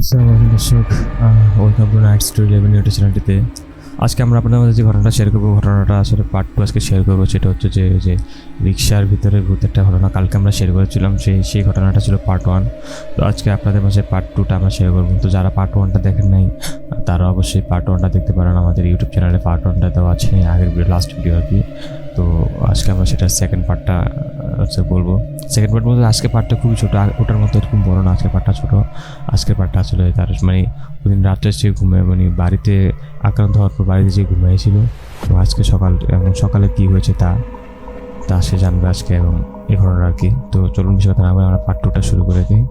আসসালামু দর্শক, welcome to night story 11 YouTube চ্যানেলটিতে। আজকে আমরা আপনাদের মধ্যে যে ঘটনাটা শেয়ার করবো, ঘটনাটা আসলে পার্ট 2 আজকে শেয়ার করবো। সেটা হচ্ছে যে রিক্সার ভিতরে ভূতেরটা ঘটনা কালকে আমরা শেয়ার করেছিলাম, সেই ঘটনাটা ছিল পার্ট 1। তো আজকে আপনাদের মাঝে পার্ট 2টা আমরা শেয়ার করবো। তো যারা পার্ট 1টা দেখেন নাই তারা অবশ্যই পার্ট 1টা দেখতে পারেন। আমাদের ইউটিউব চ্যানেলে পার্ট 1টা দেওয়া আছে, আগের লাস্ট ভিডিও আর কি। তো আজকে আমরা সেটার সেকেন্ড পার্টটা হচ্ছে বলবো। সেকেন্ড পার্ট বলতে আজকে পার্টটা খুবই ছোটো, ওটার মতো এরকম বড় না। আজকে পার্টটা ছোটো। আজকের পার্টটা আসলে তার মানে ওদিন রাত্রে সে ঘুমিয়ে বাড়িতে আক্রান্ত হওয়ার পর বাড়িতে যে ঘুমিয়েছিল, তো আজকে সকালে কী হয়েছে তা তা সে জানবে আজকে, এবং এই ঘটনা আর কি। তো চলুন বেশি কথা না বলে আমরা পার্ট 2টা শুরু করে দিই।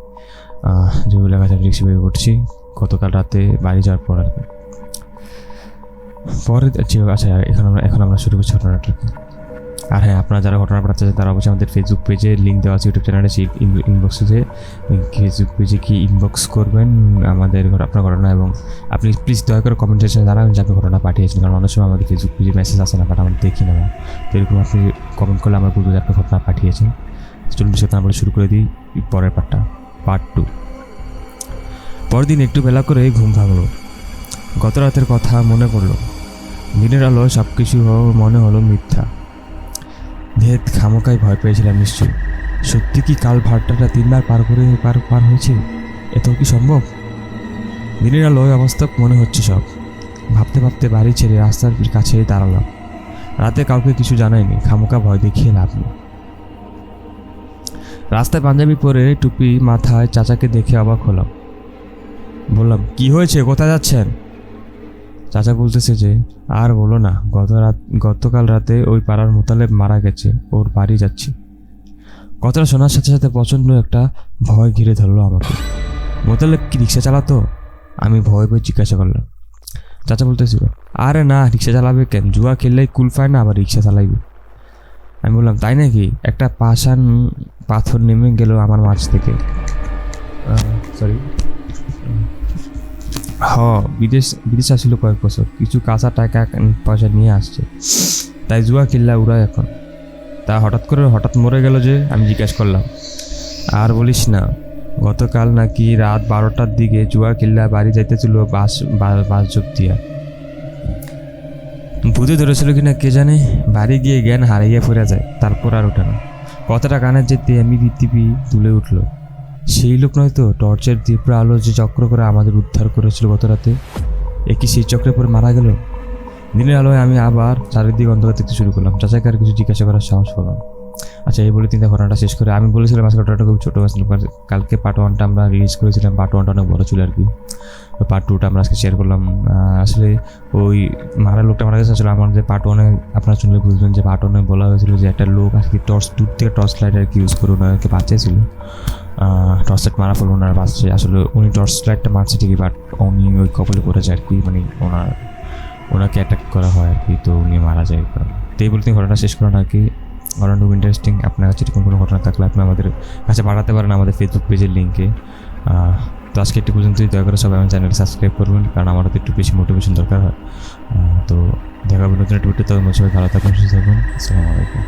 যেগুলো লেখা আছে রিক্সা বের করছি গতকাল রাতে বাড়ি যাওয়ার পর আর কি। পরে আচ্ছা, এখন আমরা শুরু করছি ঘটনাটা। আর হ্যাঁ, আপনারা যারা ঘটনা পাঠাতে চান তারা অবশ্যই আমাদের ফেসবুক পেজে লিঙ্ক দেওয়া আছে, ইউটিউব চ্যানেলে সেই ইনবক্সে যে ফেসবুক পেজে কি ইনবক্স করবেন আমাদের আপনার ঘটনা, এবং আপনি প্লিজ দয়া করে কমেন্ট সেকশনে জানাবেন যে আপনি ঘটনা পাঠিয়েছেন। কারণ অনেক সময় আমাদের ফেসবুক পেজে মেসেজ আসে না, বাট আমরা দেখি না। তো এরকম আপনি কমেন্ট করলে আমরা বুঝবো যে আপনি ঘটনা পাঠিয়েছেন। চলুন বিষয়টা আমরা শুরু করে দিই পরের পার্টটা, পার্ট 2। পরের দিন একটু বেলা করে ঘুম ভাঙলো। গত রাতের কথা মনে পড়লো। দিনের আলো সব কিছু মনে হলো মিথ্যা। ভেদ খামোকায় ভয় পেয়েছিলাম নিশ্চয়ই। সত্যি কি কাল ভাড়াটা 3বার পার হয়েছে? এত কি সম্ভব? দিনের আলোয় অবাস্তব মনে হচ্ছে সব। ভাবতে ভাবতে বাড়ি ছেড়ে রাস্তার কাছে দাঁড়ালাম। রাতে কাউকে কিছু জানাইনি, খামোকা ভয় দেখিয়ে লাভ নেই। রাস্তায় পাঞ্জাবি পরে টুপি মাথায় চাচাকে দেখে অবাক হলাম। বললাম, কি হয়েছে, কোথায় যাচ্ছেন? চাচা বলতেছে যে, আর বলো না, গতকাল রাতে ওই পাড়ার মোতালেব মারা গেছে, ওর বাড়ি যাচ্ছি। কথাটা শোনার সাথে সাথে প্রচণ্ড একটা ভয় ঘিরে ধরলো আমাকে। মোতালেব কি রিক্সা চালাতো? আমি ভয় পেয়ে জিজ্ঞাসা করলাম। চাচা বলতেছিল, আরে না, রিক্সা চালাবে কেন, জুয়া খেললেই কুল পায় না, আবার রিক্সা চালাইবে। আমি বললাম, তাই নাকি? একটা পাষাণ পাথর নেমে গেল আমার মাছ থেকে। সরি বিদেশ আসছিল কয়েক বছর, কিছু কাঁচা টাকা পয়সা নিয়ে আসছে, তাই জুয়া কিল্লা উড়ায় এখন। তা হঠাৎ মরে গেল যে? আমি জিজ্ঞেস করলাম। আর বলিস না, গতকাল নাকি রাত 12টার দিকে জুয়া কিল্লা বাড়ি যাইতেছিল বাস যোগ দিয়া। ভূতে ধরেছিল কিনা কে জানে, বাড়ি গিয়ে জ্ঞান হারাইয়া ফিরে যায়, তারপর আর ওঠে না। কথাটা কানের যেতে আমি পৃথিবী তুলে উঠলো। সেই লোক নয়তো টর্চের তীব্র আলো যে চক্র করে আমাদের উদ্ধার করেছিল গত রাতে? কি সেই চক্রে পরে মারা গেল? দিনের আলোয় আমি আবার চারিদিকে অন্ধকার দেখতে শুরু করলাম। চাচাকে আর কিছু জিজ্ঞাসা করার সাহস পেলাম। আচ্ছা, এই বলে তিনটা ঘটনাটা শেষ করে আমি বলেছিলাম আজকে ঘটনাটা খুব ছোটো হয়েছিল। কালকে পার্ট 1টা আমরা রিলিজ করেছিলাম, পার্ট 1টা অনেক বড় ছিল আর কি। পার্ট 2টা আমরা আজকে শেয়ার করলাম। আসলে ওই লোকটা মারা গেছে। আসলে আমাদের পার্ট 1-এ আপনারা শুনলে বুঝবেন যে পার্ট 1-এ বলা হয়েছিল যে একটা লোক আর কি দূর থেকে টর্চ লাইট আর কি ইউজ করে ওনাকে বাঁচিয়েছিল। টর্চ লাইট মারা ফেলে ওনার বাঁচছে। আসলে উনি টর্চ লাইটটা মারছে ঠিকই, বাট উনি ওই কপালে পড়েছে আর কি, মানে ওনাকে অ্যাটাক করা হয় আর কি, তো উনি মারা যায়। তো এই বলতে ঘটনা শেষ করা আর কি। ঘটনা খুব ইন্টারেস্টিং। আপনার কাছে এরকম কোনো ঘটনা থাকলে আপনি আমাদের কাছে পাঠাতে পারেন আমাদের ফেসবুক পেজের লিঙ্কে। তো আজকে একটু পর্যন্তই। দয়া করে সবাই আমার চ্যানেলটি সাবস্ক্রাইব করবেন, কারণ আমাদের একটু বেশি মোটিভেশন দরকার হয়। তো দেখা হবে নতুন একটা ভিডিওতে। সবাই ভালো থাকবেন, সুস্থ থাকবেন। আসসালামু আলাইকুম।